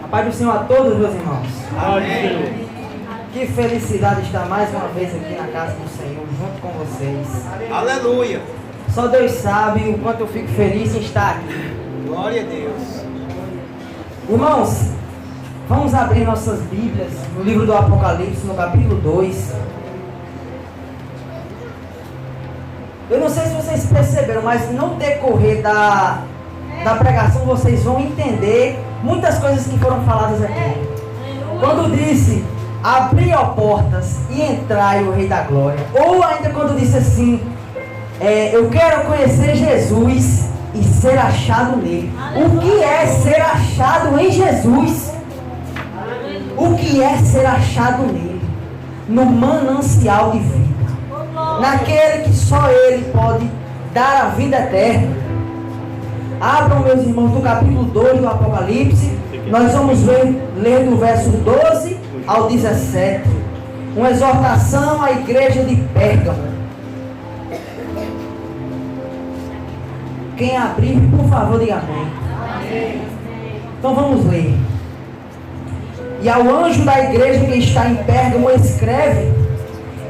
A paz do Senhor a todos, meus irmãos. Amém. Que felicidade estar mais uma vez aqui na casa do Senhor, junto com vocês. Aleluia. Só Deus sabe o quanto eu fico feliz em estar aqui. Glória a Deus. Irmãos, vamos abrir nossas Bíblias no livro do Apocalipse, no capítulo 2. Eu não sei se vocês perceberam, mas no decorrer da pregação vocês vão entender muitas coisas que foram faladas aqui. Quando disse, abri as portas e entrai o Rei da Glória. Ou ainda quando disse assim, eu quero conhecer Jesus e ser achado nele. O que é ser achado em Jesus? O que é ser achado nele? No manancial de vida. Naquele que só Ele pode dar a vida eterna. Abram, meus irmãos, do capítulo 2 do Apocalipse. Nós vamos ler do verso 12 ao 17. Uma exortação à igreja de Pérgamo. Quem abrir, por favor, diga amém. Então vamos ler. E ao anjo da igreja que está em Pérgamo escreve: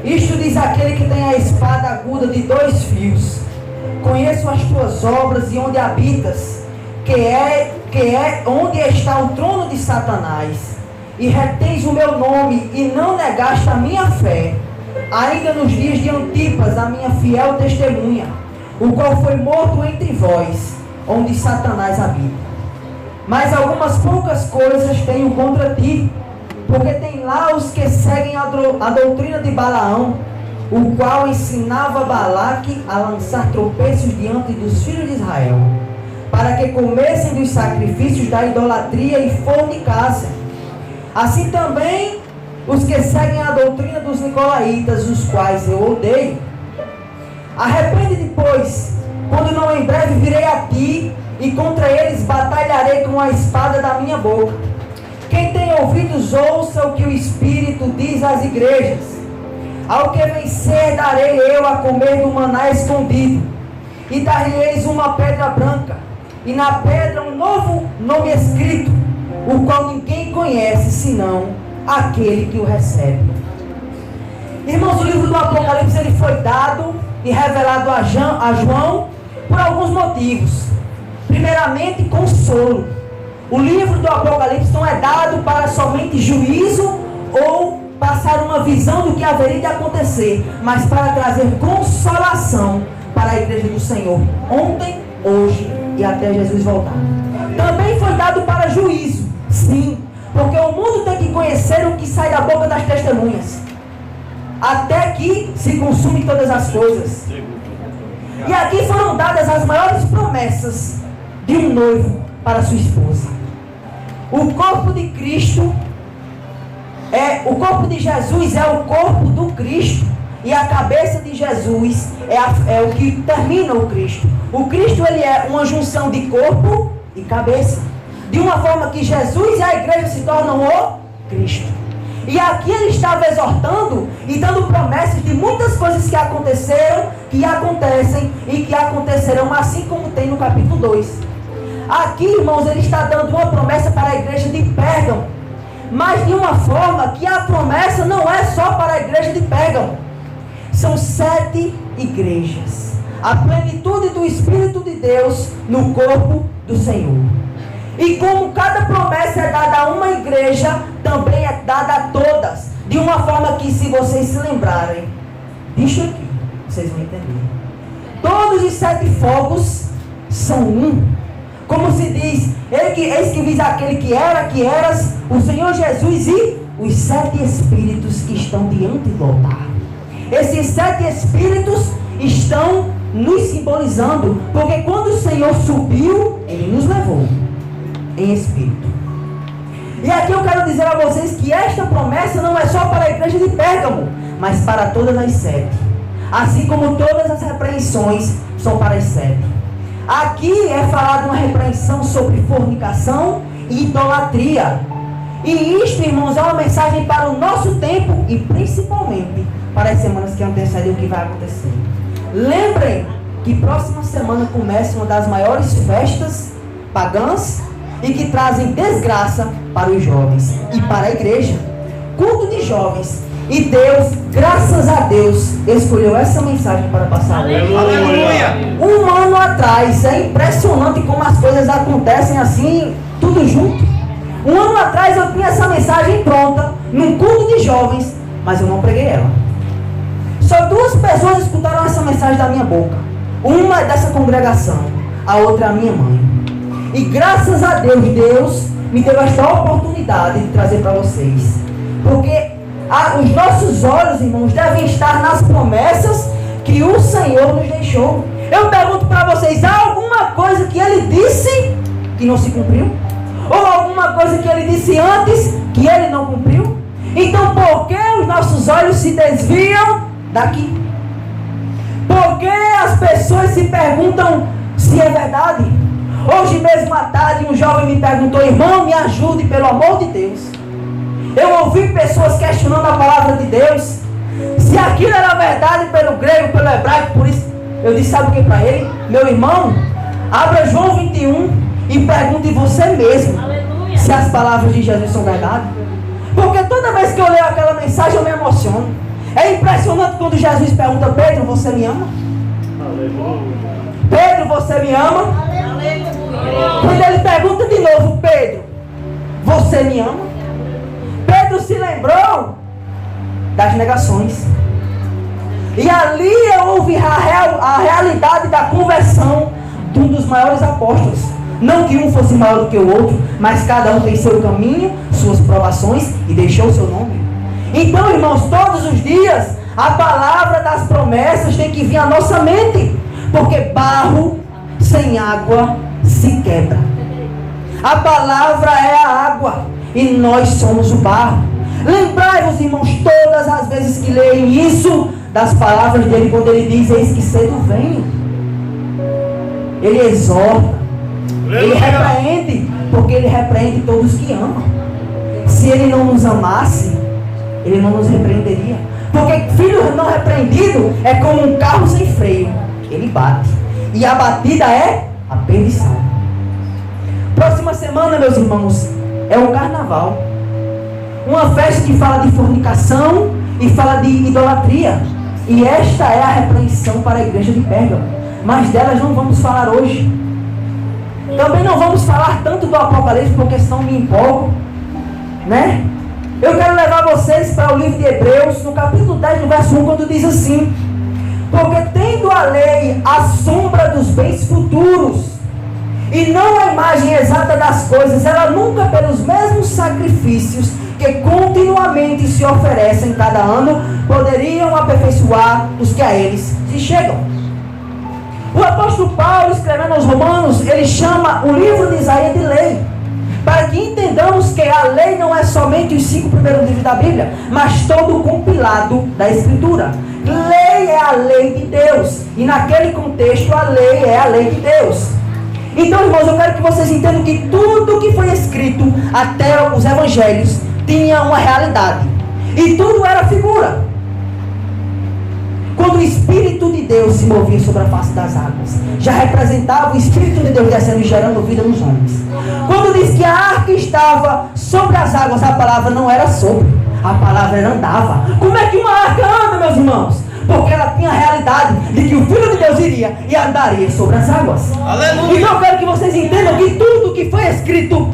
isto diz aquele que tem a espada aguda de 2 fios. Conheço as tuas obras e onde habitas, que é onde está o trono de Satanás. E retens o meu nome e não negaste a minha fé, ainda nos dias de Antipas, a minha fiel testemunha, o qual foi morto entre vós, onde Satanás habita. Mas algumas poucas coisas tenho contra ti, porque tem lá os que seguem a doutrina de Balaão, o qual ensinava Balaque a lançar tropeços diante dos filhos de Israel, para que comessem dos sacrifícios da idolatria e fornicassem. Assim também os que seguem a doutrina dos nicolaítas, os quais eu odeio. Arrepende-te, pois, quando não em breve virei a ti, e contra eles batalharei com a espada da minha boca. Quem tem ouvidos, ouça o que o Espírito diz às igrejas. Ao que vencer, darei eu a comer do maná escondido, e dar-lhes uma pedra branca, e na pedra um novo nome escrito, o qual ninguém conhece, senão aquele que o recebe. Irmãos, o livro do Apocalipse ele foi dado e revelado a João por alguns motivos. Primeiramente, consolo. O livro do Apocalipse não é dado para somente juízo ou passar uma visão do que haveria de acontecer, mas para trazer consolação para a igreja do Senhor, ontem, hoje e até Jesus voltar. Também foi dado para juízo, sim, porque o mundo tem que conhecer o que sai da boca das testemunhas, até que se consumem todas as coisas. E aqui foram dadas as maiores promessas de um noivo para sua esposa. O corpo de Cristo o corpo de Jesus é o corpo do Cristo, e a cabeça de Jesus é o que termina o Cristo. O Cristo ele é uma junção de corpo e cabeça, de uma forma que Jesus e a igreja se tornam o Cristo. E aqui ele estava exortando e dando promessas de muitas coisas que aconteceram, que acontecem e que acontecerão, assim como tem no capítulo 2. Aqui, irmãos, ele está dando uma promessa para a igreja de Pérgamo, mas de uma forma que a promessa não é só para a igreja de Pérgamo. São 7 igrejas, a plenitude do Espírito de Deus no corpo do Senhor. E como cada promessa é dada a uma igreja, também é dada a todas, de uma forma que, se vocês se lembrarem disso aqui, vocês vão entender. Todos os 7 fogos são um. Como se diz, eis que vis aquele que era, que eras, o Senhor Jesus e os 7 espíritos que estão diante do altar. Esses 7 espíritos estão nos simbolizando, porque quando o Senhor subiu, Ele nos levou em espírito. E aqui eu quero dizer a vocês que esta promessa não é só para a igreja de Pérgamo, mas para todas as 7. Assim como todas as repreensões são para as 7. Aqui é falado uma repreensão sobre fornicação e idolatria. E isto, irmãos, é uma mensagem para o nosso tempo e principalmente para as semanas que antecedem o que vai acontecer. Lembrem que próxima semana começa uma das maiores festas pagãs e que trazem desgraça para os jovens e para a igreja. Culto de jovens. E Deus, graças a Deus, escolheu essa mensagem para passar hoje. Aleluia! Um ano atrás, é impressionante como as coisas acontecem assim, tudo junto. Um ano atrás eu tinha essa mensagem pronta, num culto de jovens, mas eu não preguei ela. Só 2 pessoas escutaram essa mensagem da minha boca. Uma é dessa congregação, a outra é a minha mãe. E graças a Deus, Deus me deu esta oportunidade de trazer para vocês. Porque os nossos olhos, irmãos, devem estar nas promessas que o Senhor nos deixou. Eu pergunto para vocês, há alguma coisa que Ele disse que não se cumpriu? Ou alguma coisa que Ele disse antes que Ele não cumpriu? Então por que os nossos olhos se desviam daqui? Por que as pessoas se perguntam se é verdade? Hoje mesmo à tarde um jovem me perguntou: irmão, me ajude pelo amor de Deus. Eu ouvi pessoas questionando a palavra de Deus, se aquilo era verdade pelo grego, pelo hebraico. Por isso eu disse, sabe o que para ele? Meu irmão, abra João 21 e pergunte você mesmo, aleluia, se as palavras de Jesus são verdade. Porque toda vez que eu leio aquela mensagem eu me emociono. É impressionante quando Jesus pergunta: Pedro, você me ama? Aleluia. Pedro, você me ama? Aleluia. Quando ele pergunta de novo: Pedro, você me ama? Pedro se lembrou das negações. E ali eu ouvi a realidade da conversão de um dos maiores apóstolos. Não que um fosse maior do que o outro, mas cada um tem seu caminho, suas provações e deixou seu nome. Então, irmãos, todos os dias a palavra das promessas tem que vir à nossa mente. Porque barro sem água se quebra. A palavra é a água e nós somos o barro. Lembrai-vos, irmãos, todas as vezes que leem isso, das palavras dele, quando ele diz: eis que cedo venho. Ele exorta, ele repreende, porque ele repreende todos que amam. Se ele não nos amasse, ele não nos repreenderia. Porque filho não repreendido é como um carro sem freio, ele bate, e a batida é a perdição. Próxima semana, meus irmãos, é o carnaval. Uma festa que fala de fornicação e fala de idolatria. E esta é a repreensão para a igreja de Pérgamo. Mas delas não vamos falar hoje. Também não vamos falar tanto do Apocalipse, porque senão me empolgo, né? Eu quero levar vocês para o livro de Hebreus, no capítulo 10, no verso 1, quando diz assim: porque tendo a lei a sombra dos bens futuros, e não a imagem exata das coisas, ela nunca, pelos mesmos sacrifícios que continuamente se oferecem cada ano, poderiam aperfeiçoar os que a eles se chegam. O apóstolo Paulo, escrevendo aos Romanos, ele chama o livro de Isaías de lei, para que entendamos que a lei não é somente os 5 primeiros livros da Bíblia, mas todo o compilado da Escritura. Lei é a lei de Deus, e naquele contexto a lei é a lei de Deus. Então, irmãos, eu quero que vocês entendam que tudo que foi escrito até os evangelhos tinha uma realidade, e tudo era figura. Quando o Espírito de Deus se movia sobre a face das águas, já representava o Espírito de Deus descendo e gerando vida nos homens. Quando diz que a arca estava sobre as águas, a palavra não era sobre, a palavra era andava. Como é que uma arca anda, meus irmãos? Porque ela tinha a realidade de que o Filho de Deus iria e andaria sobre as águas. Aleluia. Então eu quero que vocês entendam que tudo que foi escrito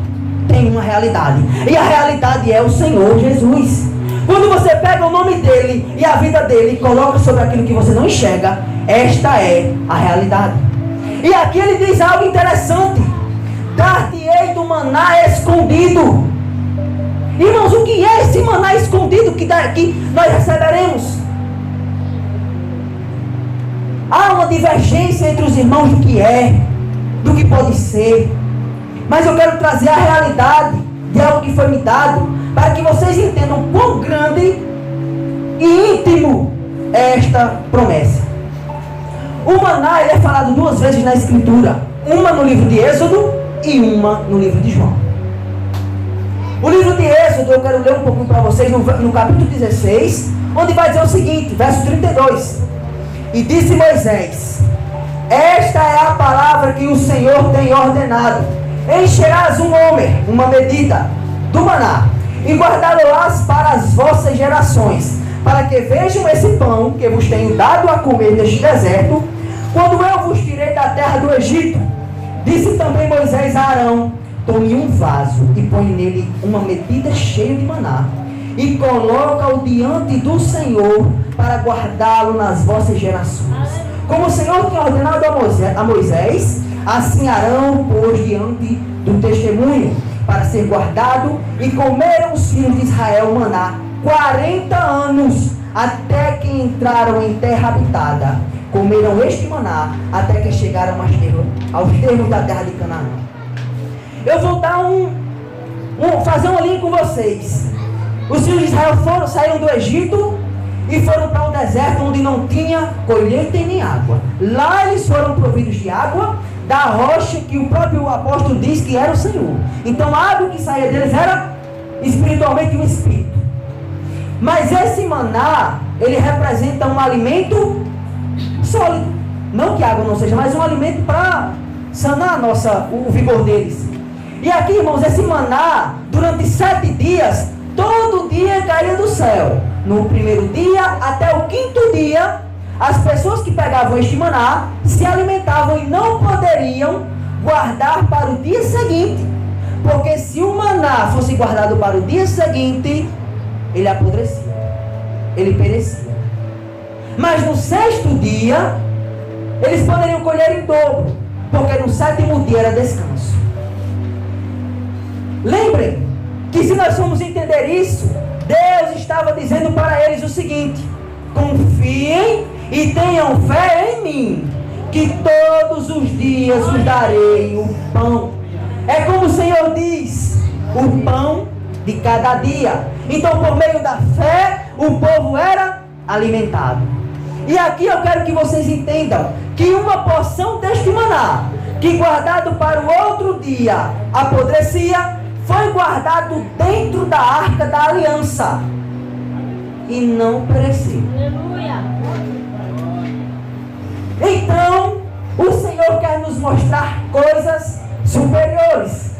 tem uma realidade, e a realidade é o Senhor Jesus. Quando você pega o nome dele e a vida dele e coloca sobre aquilo que você não enxerga, esta é a realidade. E aqui ele diz algo interessante: dar-te-ei do maná escondido. Irmãos, o que é esse maná escondido que nós receberemos? Há uma divergência entre os irmãos do que é, do que pode ser. Mas eu quero trazer a realidade de algo que foi me dado, para que vocês entendam quão grande e íntimo é esta promessa. O maná ele é falado 2 vezes na Escritura, uma no livro de Êxodo e uma no livro de João. O livro de Êxodo eu quero ler um pouquinho para vocês no capítulo 16, onde vai dizer o seguinte, verso 32: e disse Moisés: esta é a palavra que o Senhor tem ordenado, encherás um homer, uma medida do maná, e guardá-lo-ás para as vossas gerações, para que vejam esse pão que vos tenho dado a comer neste deserto, quando eu vos tirei da terra do Egito. Disse também Moisés a Arão: tome um vaso e põe nele uma medida cheia de maná, e coloca-o diante do Senhor para guardá-lo nas vossas gerações. Como o Senhor tinha ordenado a Moisés, assim Arão pôs diante do testemunho para ser guardado, e comeram os filhos de Israel o maná 40 anos, até que entraram em terra habitada. Comeram este maná até que chegaram aos termos da terra de Canaã. Eu vou dar fazer um link com vocês. Os filhos de Israel saíram do Egito e foram para um deserto onde não tinha colheita e nem água. Lá eles foram providos de água da rocha que o próprio apóstolo diz que era o Senhor. Então a água que saía deles era espiritualmente um espírito. Mas esse maná, ele representa um alimento sólido. Não que a água não seja, mas um alimento para sanar o vigor deles. E aqui, irmãos, esse maná, durante 7 dias, todo dia caía do céu. No primeiro dia até o 5º dia, as pessoas que pegavam este maná se alimentavam e não poderiam guardar para o dia seguinte. Porque se o maná fosse guardado para o dia seguinte, ele apodrecia, ele perecia. Mas no 6º dia, eles poderiam colher em dobro, porque no 7º dia era descanso. Lembrem que se nós formos entender isso, Deus estava dizendo para eles o seguinte: confiem e tenham fé em mim, que todos os dias vos darei o pão. É como o Senhor diz, o pão de cada dia. Então, por meio da fé, o povo era alimentado. E aqui eu quero que vocês entendam que uma porção deste maná, que guardado para o outro dia apodrecia, foi guardado dentro da arca da aliança e não pereceu. Então, o Senhor quer nos mostrar coisas superiores.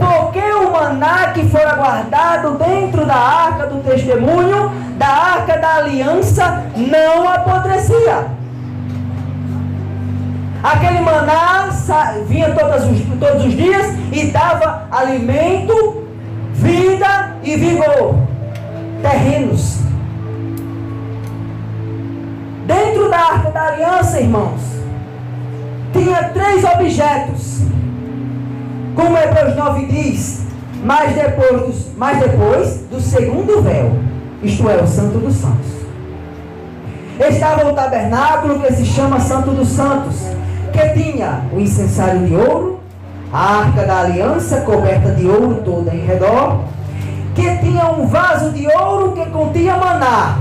Porque o maná que fora guardado dentro da arca do testemunho, da arca da aliança, não apodrecia. Aquele maná vinha todos os dias e dava alimento, vida e vigor terrenos. Dentro da arca da aliança, irmãos, tinha 3 objetos. Como Hebreus 9 diz, mas depois do segundo véu, isto é, o Santo dos Santos, estava o tabernáculo que se chama Santo dos Santos, que tinha o incensário de ouro, a arca da aliança coberta de ouro toda em redor, que tinha um vaso de ouro que continha maná,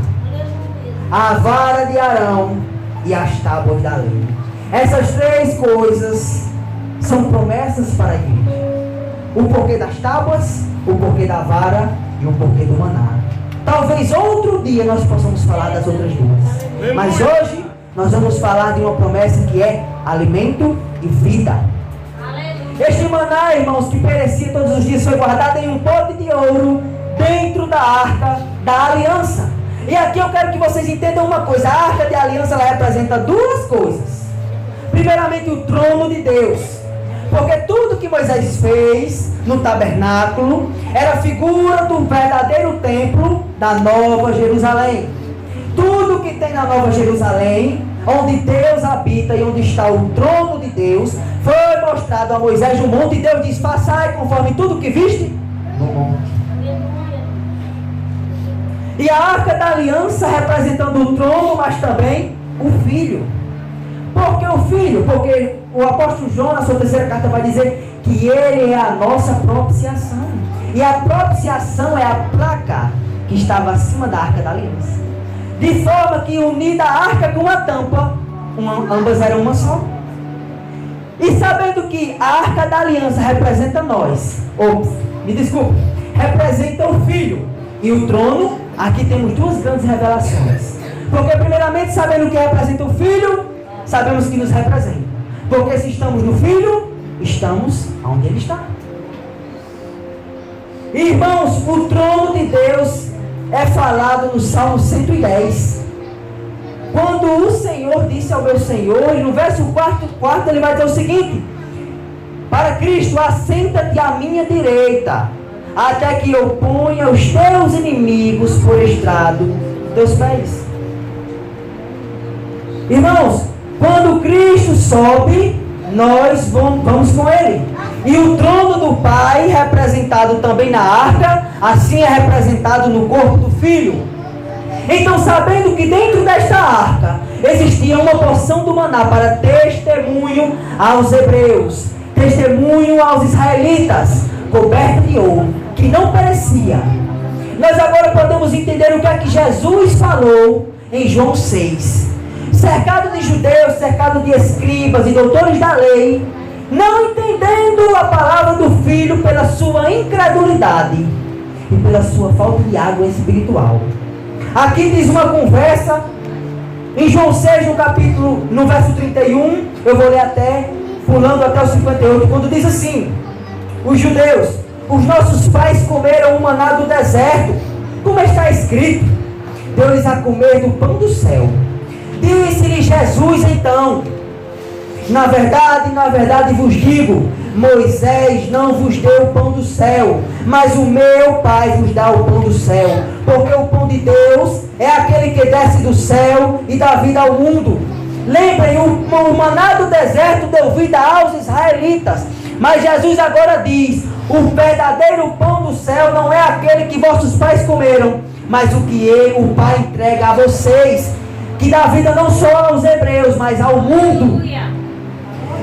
a vara de Arão e as tábuas da lei. Essas 3 coisas são promessas para a igreja. O porquê das tábuas, o porquê da vara e o porquê do maná. Talvez outro dia nós possamos falar das outras 2. Mas hoje nós vamos falar de uma promessa que é alimento e vida. Este maná, irmãos, que perecia todos os dias, foi guardado em um pote de ouro dentro da arca da aliança. E aqui eu quero que vocês entendam uma coisa. A arca de aliança, ela representa 2 coisas. Primeiramente, o trono de Deus. Porque tudo que Moisés fez no tabernáculo era figura do verdadeiro templo da Nova Jerusalém. Tudo que tem na Nova Jerusalém, onde Deus habita e onde está o trono de Deus, foi mostrado a Moisés no monte, e Deus diz: façai conforme tudo que viste no monte. E a arca da aliança representando o trono, mas também o filho. Por que o filho? Porque o apóstolo João, na sua 3ª carta, vai dizer que ele é a nossa propiciação. E a propiciação é a placa que estava acima da arca da aliança. De forma que, unida a arca com a tampa, ambas eram uma só. E sabendo que a arca da aliança representa nós, representa o filho e o trono, aqui temos 2 grandes revelações. Porque primeiramente, sabendo que representa o filho, sabemos que nos representa. Porque se estamos no filho, estamos onde Ele está. Irmãos, o trono de Deus é falado no Salmo 110. Quando o Senhor disse ao meu Senhor, e no verso 4 ele vai dizer o seguinte: para Cristo, assenta-te à minha direita, até que eu ponha os teus inimigos por estrado dos teus pés. Irmãos, quando Cristo sobe, nós vamos com Ele. E o trono do Pai, representado também na arca, assim é representado no corpo do Filho. Então, sabendo que dentro desta arca existia uma porção do maná para testemunho aos hebreus, testemunho aos israelitas, coberto de ouro, que não perecia, nós agora podemos entender o que é que Jesus falou em João 6. Cercado de judeus, cercado de escribas e doutores da lei, não entendendo a palavra do Filho pela sua incredulidade e pela sua falta de água espiritual. Aqui diz uma conversa em João 6, no verso 31, eu vou ler pulando até o 58, quando diz assim: os judeus, os nossos pais comeram o maná do deserto, como está escrito, deu-lhes a comer do pão do céu. Disse-lhe Jesus então: na verdade vos digo, Moisés não vos deu o pão do céu, mas o meu Pai vos dá o pão do céu, porque o pão de Deus é aquele que desce do céu e dá vida ao mundo. Lembrem, o maná do deserto deu vida aos israelitas, mas Jesus agora diz: o verdadeiro pão do céu não é aquele que vossos pais comeram, mas o que o Pai entrega a vocês, que dá vida não só aos hebreus, mas ao mundo.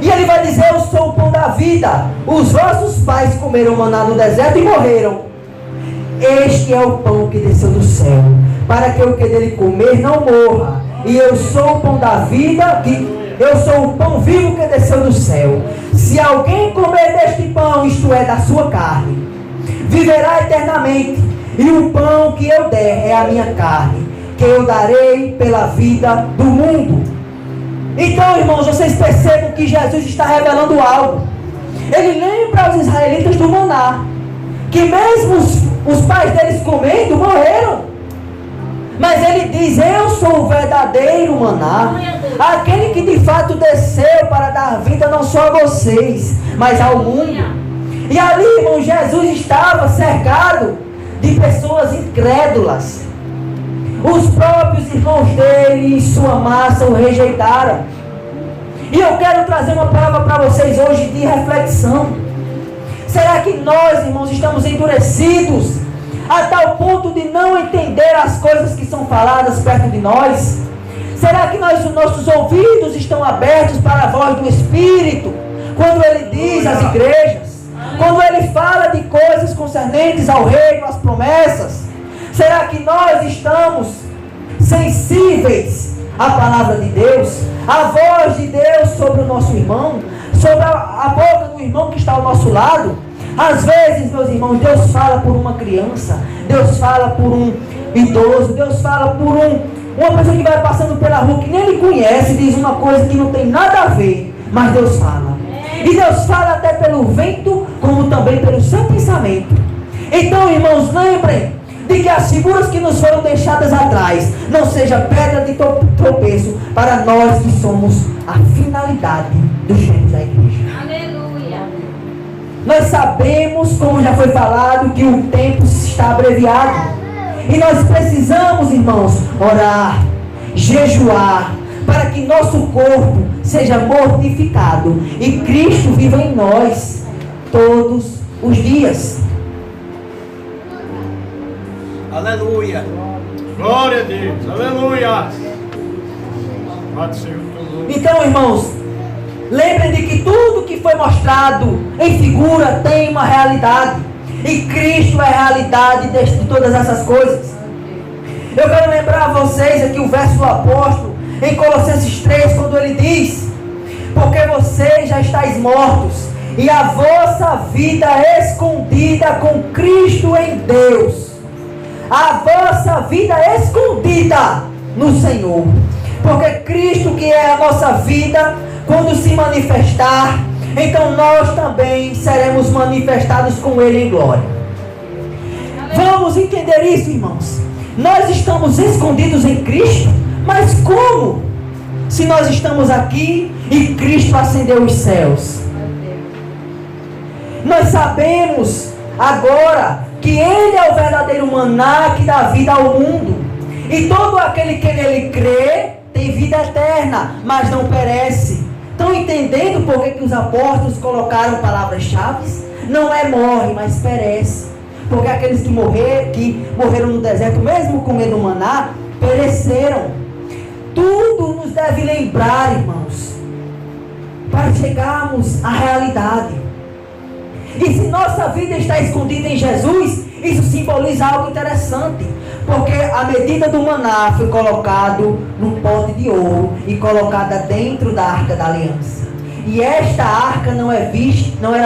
E ele vai dizer: eu sou o pão da vida. Os vossos pais comeram maná no deserto e morreram. Este é o pão que desceu do céu, para que o que dele comer não morra. E eu sou o pão da vida, eu sou o pão vivo que desceu do céu. Se alguém comer deste pão, isto é, da sua carne, viverá eternamente. E o pão que eu der é a minha carne, que eu darei pela vida do mundo. Então, irmãos, vocês percebam que Jesus está revelando algo. Ele lembra aos israelitas do maná, que mesmo os pais deles comendo, morreram. Mas ele diz: eu sou o verdadeiro maná, aquele que de fato desceu para dar vida não só a vocês, mas ao mundo. E ali, irmão, Jesus estava cercado de pessoas incrédulas. Os próprios irmãos dele, em sua massa, o rejeitaram. E eu quero trazer uma palavra para vocês hoje de reflexão. Será que nós, irmãos, estamos endurecidos a tal ponto de não entender as coisas que são faladas perto de nós? Será que os nossos ouvidos estão abertos para a voz do Espírito, quando Ele diz às igrejas, quando Ele fala de coisas concernentes ao reino, às promessas? Será que nós estamos sensíveis à palavra de Deus, à voz de Deus sobre o nosso irmão, sobre a boca do irmão que está ao nosso lado? Às vezes, meus irmãos, Deus fala por uma criança, Deus fala por um idoso, Deus fala por uma pessoa que vai passando pela rua, que nem ele conhece, diz uma coisa que não tem nada a ver, mas Deus fala. E Deus fala até pelo vento, como também pelo seu pensamento. Então, irmãos, lembrem de que as figuras que nos foram deixadas atrás não seja pedra de tropeço para nós que somos a finalidade dos membros da igreja. Aleluia. Nós sabemos, como já foi falado, que o tempo está abreviado. E nós precisamos, irmãos, orar, jejuar, para que nosso corpo seja mortificado e Cristo viva em nós todos os dias. Aleluia. Glória a Deus. Aleluia. Então, irmãos, lembrem de que tudo que foi mostrado em figura tem uma realidade. E Cristo é a realidade de todas essas coisas. Eu quero lembrar a vocês aqui o verso do apóstolo em Colossenses 3, quando ele diz: porque vocês já estáis mortos e a vossa vida é escondida com Cristo em Deus. A vossa vida é escondida no Senhor, porque Cristo, que é a nossa vida, quando se manifestar, então nós também seremos manifestados com Ele em glória. Vamos entender isso, irmãos. Nós estamos escondidos em Cristo, mas como? Se nós estamos aqui e Cristo ascendeu os céus. Nós sabemos agora que Ele é o verdadeiro maná que dá vida ao mundo. E todo aquele que nele crê tem vida eterna, mas não perece. Estão entendendo por que os apóstolos colocaram palavras-chave? Não é morre, mas perece. Porque aqueles que morreram no deserto, mesmo comendo maná, pereceram. Tudo nos deve lembrar, irmãos, para chegarmos à realidade. E se nossa vida está escondida em Jesus, isso simboliza algo interessante. Porque a medida do maná foi colocado num pote de ouro e colocada dentro da Arca da Aliança. E esta arca não era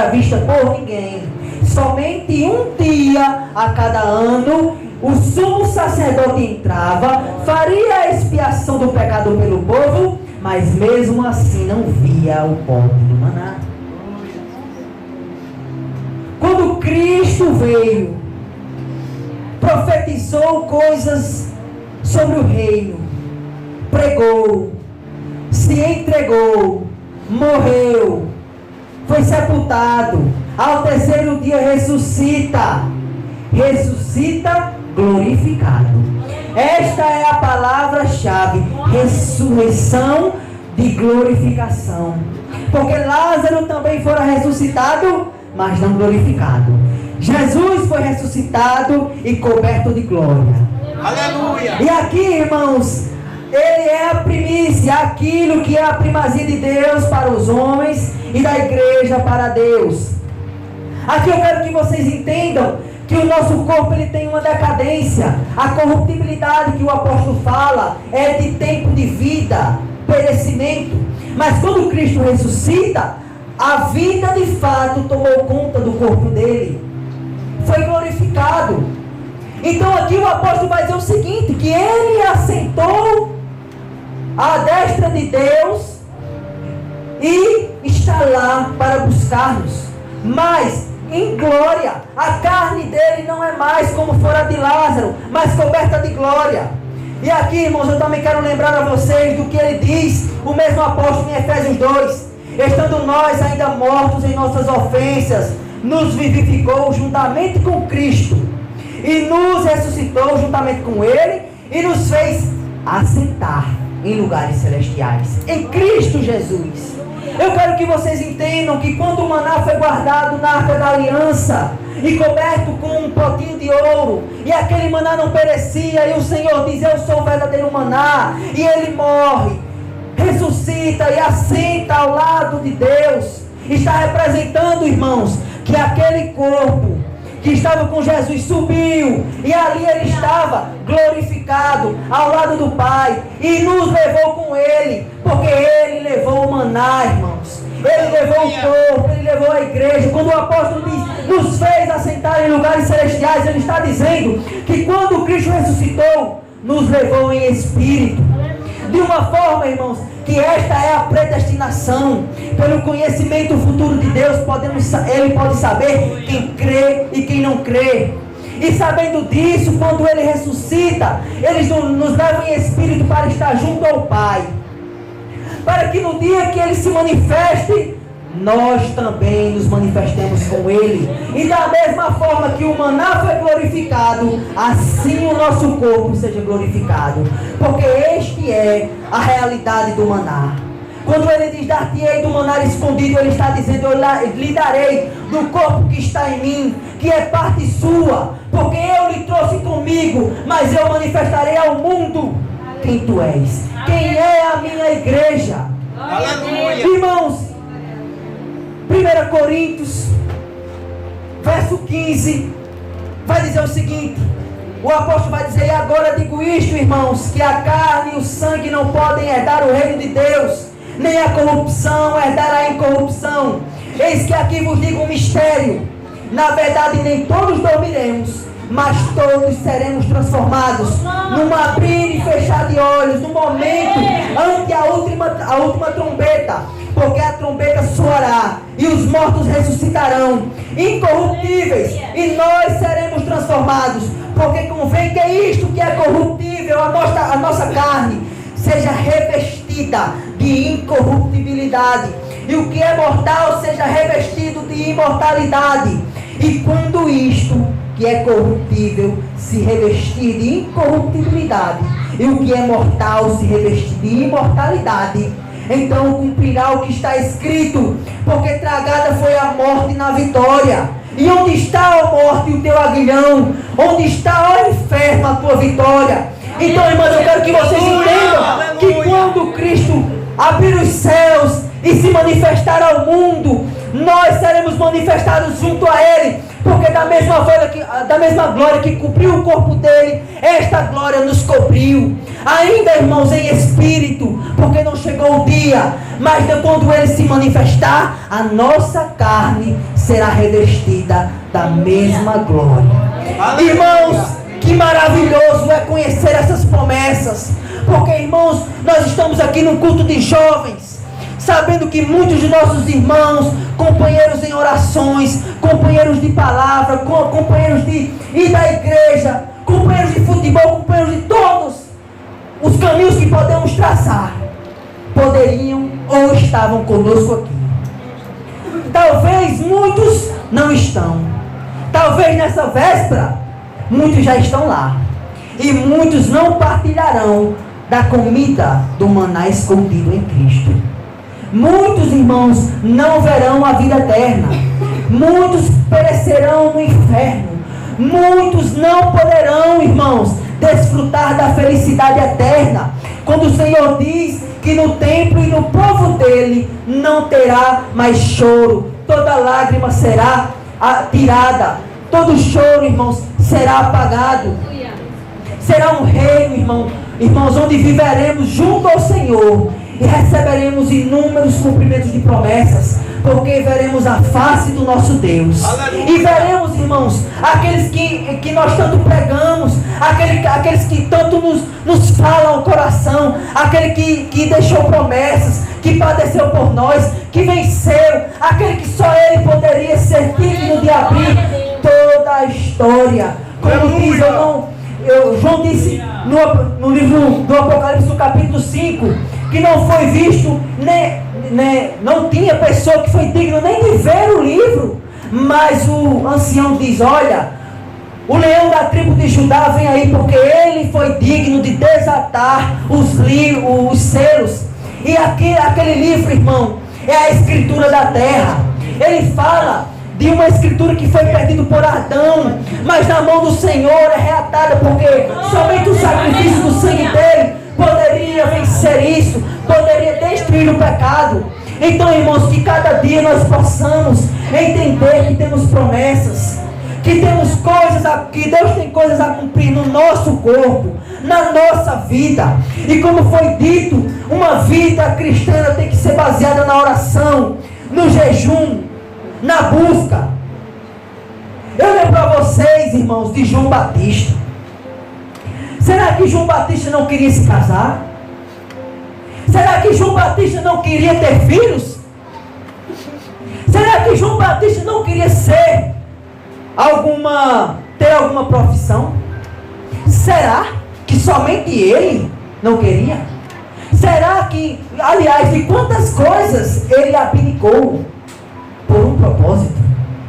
vista por ninguém. Somente um dia a cada ano o sumo sacerdote entrava, faria a expiação do pecado pelo povo, mas mesmo assim não via o pote do maná. Quando Cristo veio, profetizou coisas sobre o reino, pregou, se entregou, morreu, foi sepultado, ao terceiro dia ressuscita glorificado. Esta é a palavra-chave, ressurreição de glorificação. Porque Lázaro também fora ressuscitado, mas não glorificado. Jesus foi ressuscitado e coberto de glória. Aleluia! E aqui, irmãos, Ele é a primícia, aquilo que é a primazia de Deus para os homens e da igreja para Deus. Aqui eu quero que vocês entendam que o nosso corpo ele tem uma decadência. A corruptibilidade que o apóstolo fala é de tempo de vida, perecimento. Mas quando Cristo ressuscita, a vida de fato tomou conta do corpo dele. Foi glorificado. Então aqui o apóstolo vai dizer o seguinte, que ele assentou à destra de Deus e está lá para buscar-nos. Mas em glória, a carne dele não é mais como fora de Lázaro, mas coberta de glória. E aqui, irmãos, eu também quero lembrar a vocês do que ele diz, o mesmo apóstolo em Efésios 2. Estando nós ainda mortos em nossas ofensas, nos vivificou juntamente com Cristo, e nos ressuscitou juntamente com Ele, e nos fez assentar em lugares celestiais, em Cristo Jesus. Eu quero que vocês entendam que quando o maná foi guardado na Arca da Aliança e coberto com um potinho de ouro, e aquele maná não perecia, e o Senhor diz, eu sou o verdadeiro maná, e ele morre, ressuscita e assenta ao lado de Deus, está representando, irmãos, que aquele corpo que estava com Jesus subiu, e ali ele estava glorificado ao lado do Pai, e nos levou com ele, porque ele levou o maná, irmãos, ele levou o corpo, ele levou a igreja. Quando o apóstolo diz, nos fez assentar em lugares celestiais, ele está dizendo que quando Cristo ressuscitou, nos levou em espírito, de uma forma, irmãos, que esta é a predestinação. Pelo conhecimento futuro de Deus, Ele pode saber quem crê e quem não crê. E sabendo disso, quando Ele ressuscita, Ele nos leva em espírito para estar junto ao Pai, para que no dia que Ele se manifeste, nós também nos manifestemos com Ele. E da mesma forma que o maná foi glorificado, assim o nosso corpo seja glorificado, porque este é a realidade do maná. Quando ele diz, dar-te-ei do maná escondido, ele está dizendo, eu lhe darei do corpo que está em mim, que é parte sua, porque eu lhe trouxe comigo, mas eu manifestarei ao mundo quem tu és, quem é a minha igreja. Aleluia! Irmãos, 1 Coríntios, verso 15, vai dizer o seguinte, o apóstolo vai dizer, e agora digo isto, irmãos, que a carne e o sangue não podem herdar o reino de Deus, nem a corrupção herdar a incorrupção. Eis que aqui vos digo um mistério, na verdade nem todos dormiremos, mas todos seremos transformados num abrir e fechar de olhos, no momento ante a última trombeta, porque a trombeta soará e os mortos ressuscitarão incorruptíveis e nós seremos transformados, porque convém que isto que é corruptível, a nossa carne, seja revestida de incorruptibilidade, e o que é mortal seja revestido de imortalidade. E quando isto que é corruptível se revestir de incorruptibilidade, e o que é mortal se revestir de imortalidade, então cumprirá o que está escrito, porque tragada foi a morte na vitória. E onde está, ó morte, o teu aguilhão? Onde está, ó inferno, a tua vitória? Então, irmãos, eu quero que vocês entendam que quando Cristo abrir os céus e se manifestar ao mundo, nós seremos manifestados junto a Ele, porque da mesma glória que cobriu o corpo dele, esta glória nos cobriu, ainda, irmãos, em espírito, porque não chegou o dia, mas quando Ele se manifestar, a nossa carne será revestida da mesma glória. Irmãos, que maravilhoso é conhecer essas promessas, porque, irmãos, nós estamos aqui num culto de jovens, sabendo que muitos de nossos irmãos, companheiros em orações, companheiros de palavra, companheiros de ir da igreja, companheiros de futebol, companheiros de todos os caminhos que podemos traçar, poderiam ou estavam conosco aqui. Talvez muitos não estão. Talvez nessa véspera, muitos já estão lá. E muitos não partilharão da comida do maná escondido em Cristo. Muitos, irmãos, não verão a vida eterna. Muitos perecerão no inferno. Muitos não poderão, irmãos, desfrutar da felicidade eterna. Quando o Senhor diz que no templo e no povo dele não terá mais choro, toda lágrima será tirada, todo choro, irmãos, será apagado. Será um reino, irmãos, onde viveremos junto ao Senhor e receberemos inúmeros cumprimentos de promessas, porque veremos a face do nosso Deus. Aleluia. E veremos, irmãos, aqueles que nós tanto pregamos, aqueles que tanto nos falam ao coração, aquele que deixou promessas, que padeceu por nós, que venceu, aquele que só Ele poderia ser digno de abrir toda a história. Como diz, João disse no livro do Apocalipse, no capítulo 5, que não foi visto, não tinha pessoa que foi digna nem de ver o livro, mas o ancião diz: olha, o leão da tribo de Judá vem aí, porque ele foi digno de desatar os selos. E aquele livro, irmão, é a escritura da terra. Ele fala de uma escritura que foi perdida por Adão, mas na mão do Senhor é reatada, porque somente o sacrifício do sangue dele poderia vencer isso, poderia destruir o pecado. Então, irmãos, que cada dia nós possamos entender que temos promessas, que temos coisas, que Deus tem coisas a cumprir no nosso corpo, na nossa vida. E como foi dito, uma vida cristã tem que ser baseada na oração, no jejum, na busca. Eu lembro para vocês, irmãos, de João Batista. Será que João Batista não queria se casar? Será que João Batista não queria ter filhos? Será que João Batista não queria ter alguma profissão? Será que somente ele não queria? Será que, aliás, de quantas coisas ele abdicou por um propósito?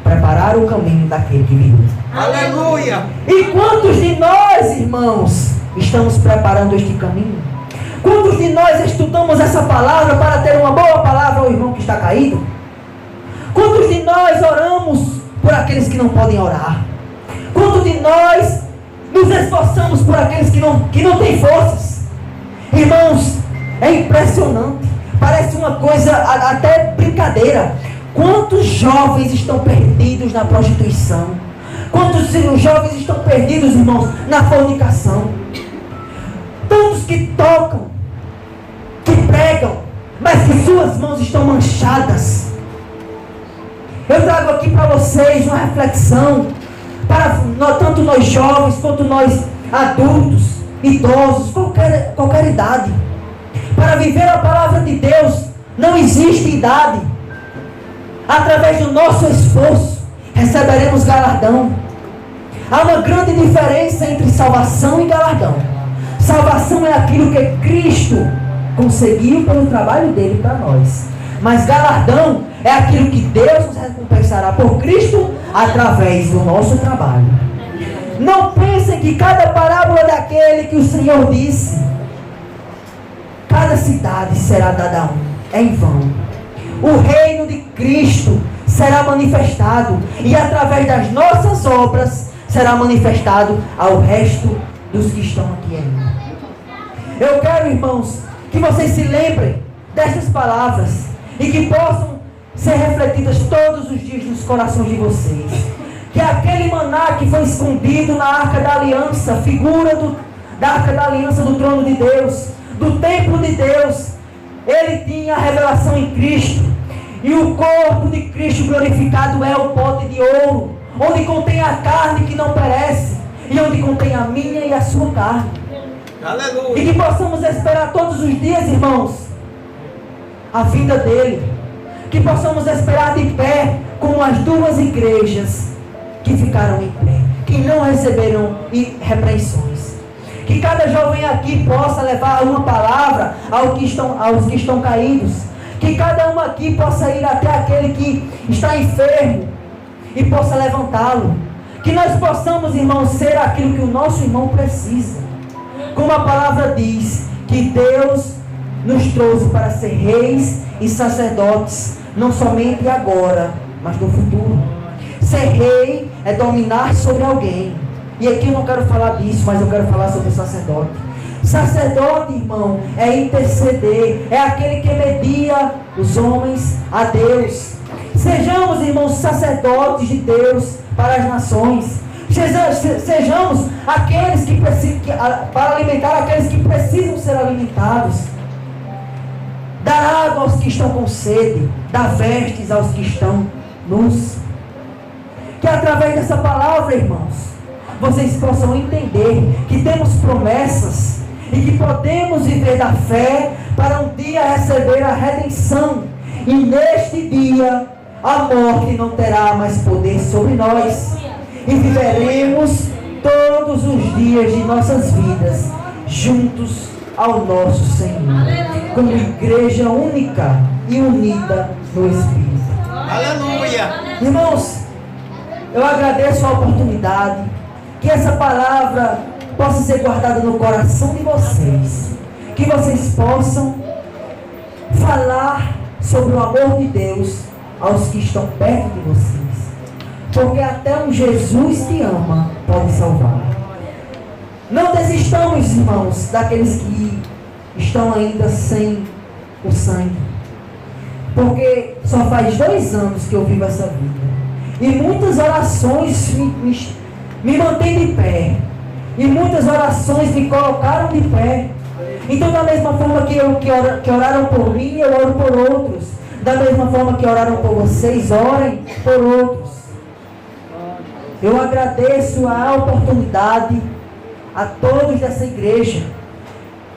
Preparar o caminho daquele que vive. Aleluia! E quantos de nós, irmãos, estamos preparando este caminho? Quantos de nós estudamos essa palavra para ter uma boa palavra ao irmão que está caído? Quantos de nós oramos por aqueles que não podem orar? Quantos de nós nos esforçamos por aqueles que não têm forças? Irmãos, é impressionante. Parece uma coisa até brincadeira. Quantos jovens estão perdidos na prostituição? Quantos jovens estão perdidos, irmãos, na fornicação? Tantos que tocam, que pregam, mas que suas mãos estão manchadas. Eu trago aqui para vocês uma reflexão. tanto nós jovens, quanto nós adultos, idosos, qualquer idade. Para viver a palavra de Deus, não existe idade. Através do nosso esforço, receberemos galardão. Há uma grande diferença entre salvação e galardão. Salvação é aquilo que Cristo conseguiu pelo trabalho dele para nós. Mas galardão é aquilo que Deus nos recompensará por Cristo através do nosso trabalho. Não pensem que cada parábola daquele que o Senhor disse, cada cidade será dada a um. É em vão. O reino de Cristo será manifestado e através das nossas obras será manifestado ao resto dos que estão aqui ainda. Eu quero, irmãos, que vocês se lembrem destas palavras e que possam ser refletidas todos os dias nos corações de vocês. Que aquele maná que foi escondido na Arca da Aliança, figura da Arca da Aliança do trono de Deus, do templo de Deus, ele tinha a revelação em Cristo. E o corpo de Cristo glorificado é o pote de ouro, onde contém a carne que não perece, e onde contém a minha e a sua carne. Aleluia. E que possamos esperar todos os dias, irmãos, a vinda dele. Que possamos esperar de pé, como as duas igrejas que ficaram em pé, que não receberam repreensões. Que cada jovem aqui possa levar uma palavra aos que estão caídos. Que cada um aqui possa ir até aquele que está enfermo e possa levantá-lo. Que nós possamos, irmãos, ser aquilo que o nosso irmão precisa. Como a palavra diz, que Deus nos trouxe para ser reis e sacerdotes, não somente agora, mas no futuro. Ser rei é dominar sobre alguém. E aqui eu não quero falar disso, mas eu quero falar sobre o sacerdote. Sacerdote, irmão, é interceder, é aquele que media os homens a Deus. Sejamos, irmãos, sacerdotes de Deus para as nações. Sejamos aqueles que precisam, para alimentar aqueles que precisam ser alimentados. Dar água aos que estão com sede, dar vestes aos que estão nus. Que através dessa palavra, irmãos, vocês possam entender que temos promessas e que podemos viver da fé para um dia receber a redenção. E neste dia a morte não terá mais poder sobre nós. E viveremos todos os dias de nossas vidas juntos ao nosso Senhor, como igreja única e unida no Espírito. Aleluia. Irmãos, eu agradeço a oportunidade, que essa palavra possa ser guardada no coração de vocês, que vocês possam falar sobre o amor de Deus aos que estão perto de vocês, porque até um Jesus que ama pode salvar. Não desistamos, irmãos, daqueles que estão ainda sem o sangue, porque só faz 2 anos que eu vivo essa vida, e muitas orações me mantêm de pé, e muitas orações me colocaram de pé. Então, da mesma forma que oraram por mim, eu oro por outros. Da mesma forma que oraram por vocês, orem por outros. Eu agradeço a oportunidade a todos dessa igreja.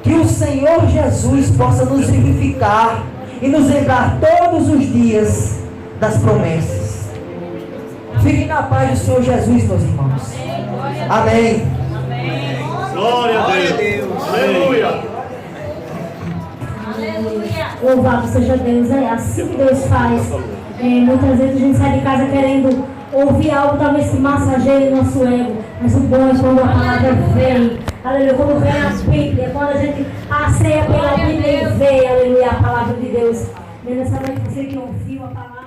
Que o Senhor Jesus possa nos vivificar e nos lembrar todos os dias das promessas. Fiquem na paz do Senhor Jesus, meus irmãos. Amém. Glória a Deus. Aleluia. Louvado seja Deus, é assim que Deus faz. Muitas vezes a gente sai de casa querendo ouvir algo talvez que massageie o nosso ego, mas o bom é quando a palavra vem, aleluia, quando vem a Bíblia, quando a gente passeia pela Bíblia e vê, aleluia, a palavra de Deus. Nessa noite você que ouviu a palavra.